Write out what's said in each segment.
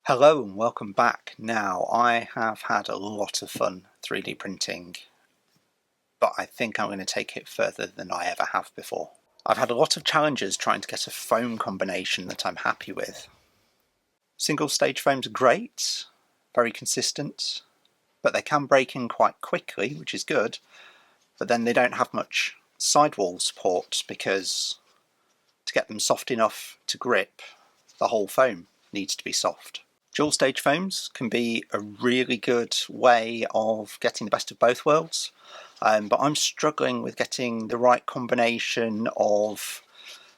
Hello and welcome back. Now, I have had a lot of fun 3D printing, but I think I'm going to take it further than I ever have before. I've had a lot of challenges trying to get a foam combination that I'm happy with. Single stage foams are great, very consistent, but they can break in quite quickly, which is good, but then they don't have much sidewall support because to get them soft enough to grip, the whole foam needs to be soft. Dual stage foams can be a really good way of getting the best of both worlds, but I'm struggling with getting the right combination of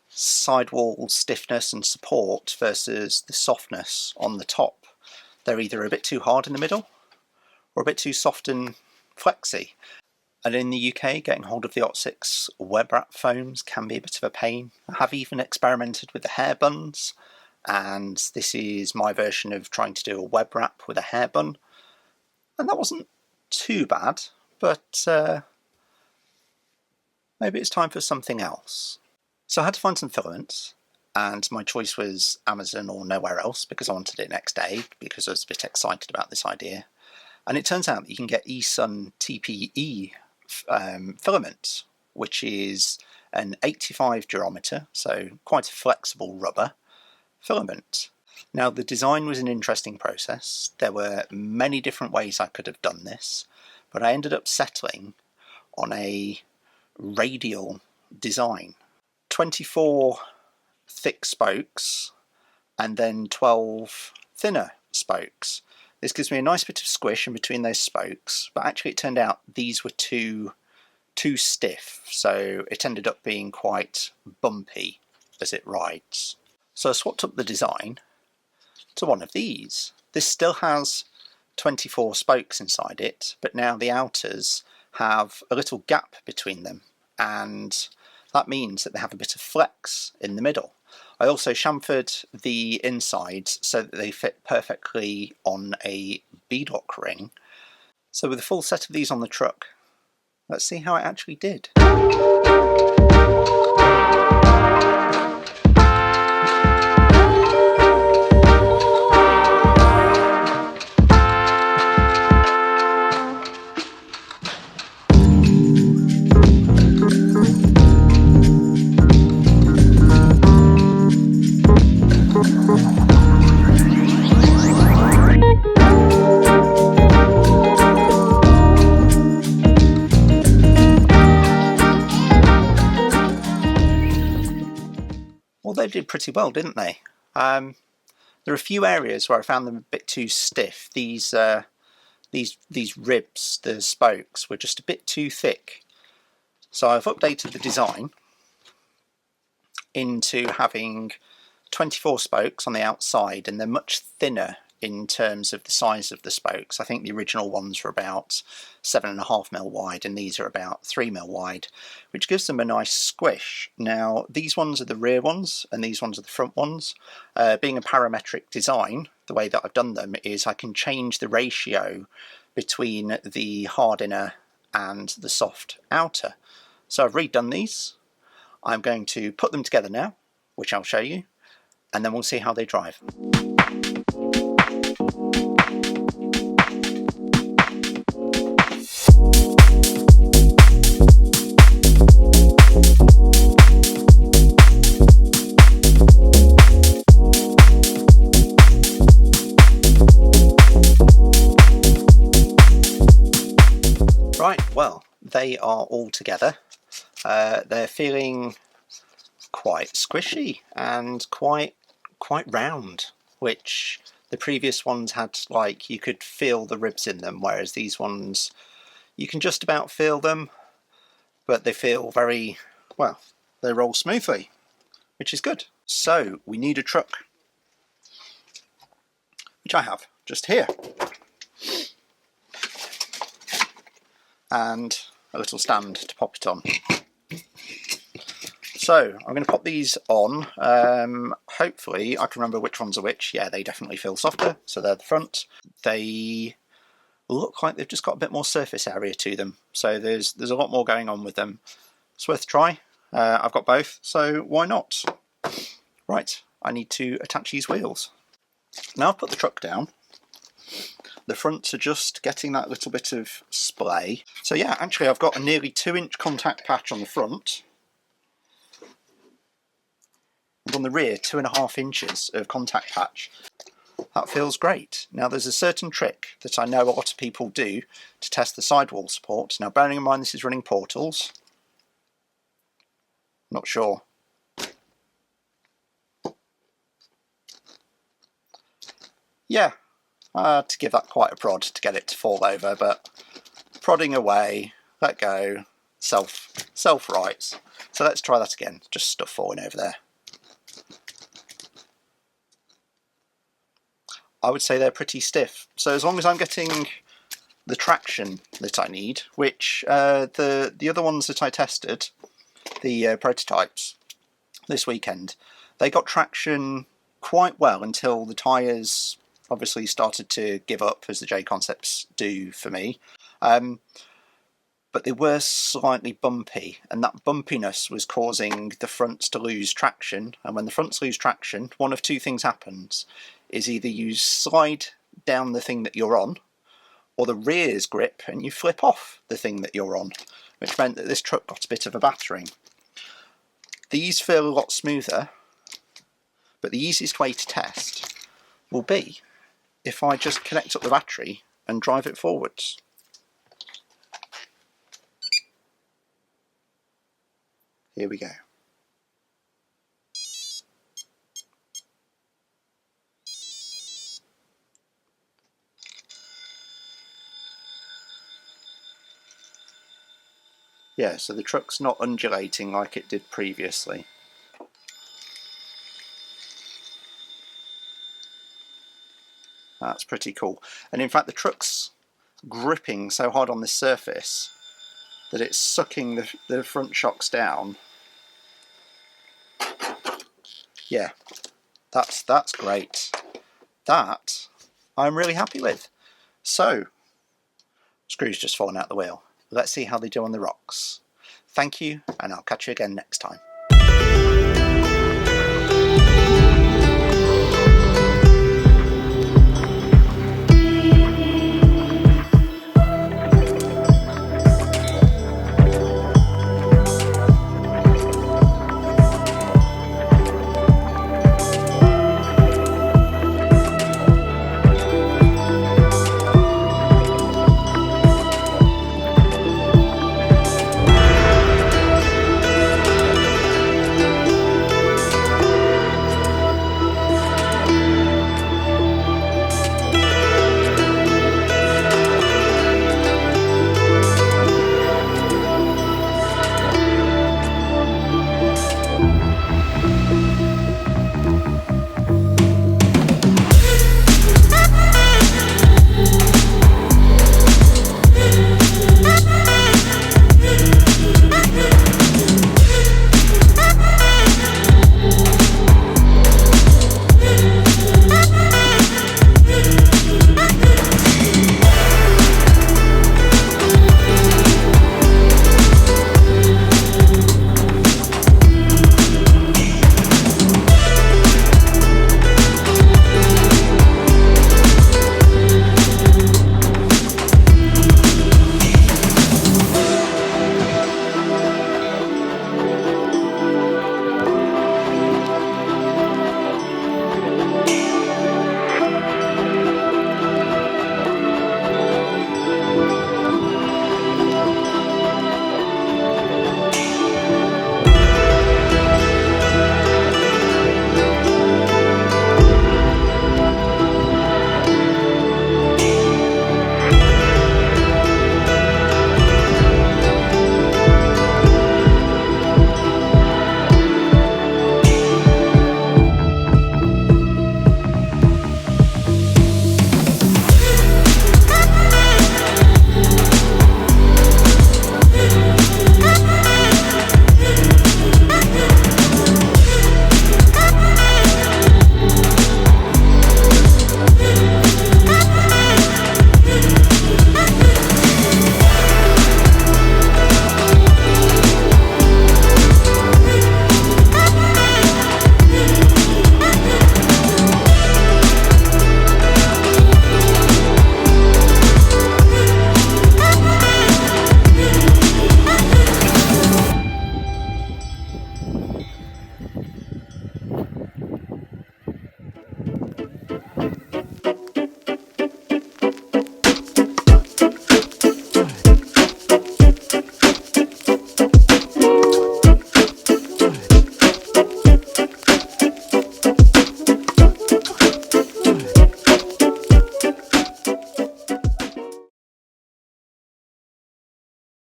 sidewall stiffness and support versus the softness on the top. They're either a bit too hard in the middle or a bit too soft and flexy. And in the UK, getting hold of the OT6 web wrap foams can be a bit of a pain. I have even experimented with the hair buns, and this is my version of trying to do a web wrap with a hair bun, and that wasn't too bad, but maybe it's time for something else. So I had to find some filaments, and my choice was Amazon or nowhere else because I wanted it next day, because I was a bit excited about this idea. And it turns out that you can get eSun TPE filament, which is an 85 durometer, so quite a flexible rubber filament. Now, the design was an interesting process. There were many different ways I could have done this, but I ended up settling on a radial design. 24 thick spokes and then 12 thinner spokes. This gives me a nice bit of squish in between those spokes, but actually it turned out these were too stiff, so it ended up being quite bumpy as it rides. So I swapped up the design to one of these. This still has 24 spokes inside it, but now the outers have a little gap between them, and that means that they have a bit of flex in the middle. I also chamfered the insides so that they fit perfectly on a beadlock ring. So with a full set of these on the truck, let's see how it actually did. Well, they did pretty well, didn't they? There are a few areas where I found them a bit too stiff. These ribs, the spokes, were just a bit too thick. So I've updated the design into having 24 spokes on the outside, and they're much thinner in terms of the size of the spokes. I think the original ones were about 7.5mm wide, and these are about 3mm wide, which gives them a nice squish. Now, these ones are the rear ones, and these ones are the front ones. Being a parametric design, the way that I've done them is I can change the ratio between the hard inner and the soft outer. So I've redone these. I'm going to put them together now, which I'll show you, and then we'll see how they drive. Right, well, they are all together. They're feeling quite squishy and quite round, which the previous ones had, like, you could feel the ribs in them, whereas these ones you can just about feel them, but they feel very, well, they roll smoothly, which is good. So we need a truck, which I have just here, and a little stand to pop it on. So I'm going to pop these on. Hopefully I can remember which ones are which. Yeah, they definitely feel softer, so they're the front. They look like they've just got a bit more surface area to them, so there's a lot more going on with them. It's worth a try. I've got both, so why not? Right, I need to attach these wheels. Now I've put the truck down. The fronts are just getting that little bit of splay. So yeah, actually I've got a nearly 2-inch contact patch on the front. And on the rear, 2.5 inches of contact patch. That feels great. Now there's a certain trick that I know a lot of people do to test the sidewall support. Now bearing in mind this is running portals. Not sure. Yeah, I had to give that quite a prod to get it to fall over, but prodding away, let go, self-rights. So let's try that again, just stuff falling over there. I would say they're pretty stiff. So as long as I'm getting the traction that I need, which the other ones that I tested, the prototypes this weekend, they got traction quite well until the tyres obviously started to give up, as the JConcepts do for me. But they were slightly bumpy, and that bumpiness was causing the fronts to lose traction. And when the fronts lose traction, one of two things happens. Is either you slide down the thing that you're on, or the rears grip and you flip off the thing that you're on, which meant that this truck got a bit of a battering. These feel a lot smoother, but the easiest way to test will be if I just connect up the battery and drive it forwards. Here we go. Yeah, so the truck's not undulating like it did previously. That's pretty cool. And in fact the truck's gripping so hard on this surface that it's sucking the front shocks down. Yeah, that's great. That I'm really happy with. So, screws just fallen out the wheel. Let's see how they do on the rocks. Thank you, and I'll catch you again next time.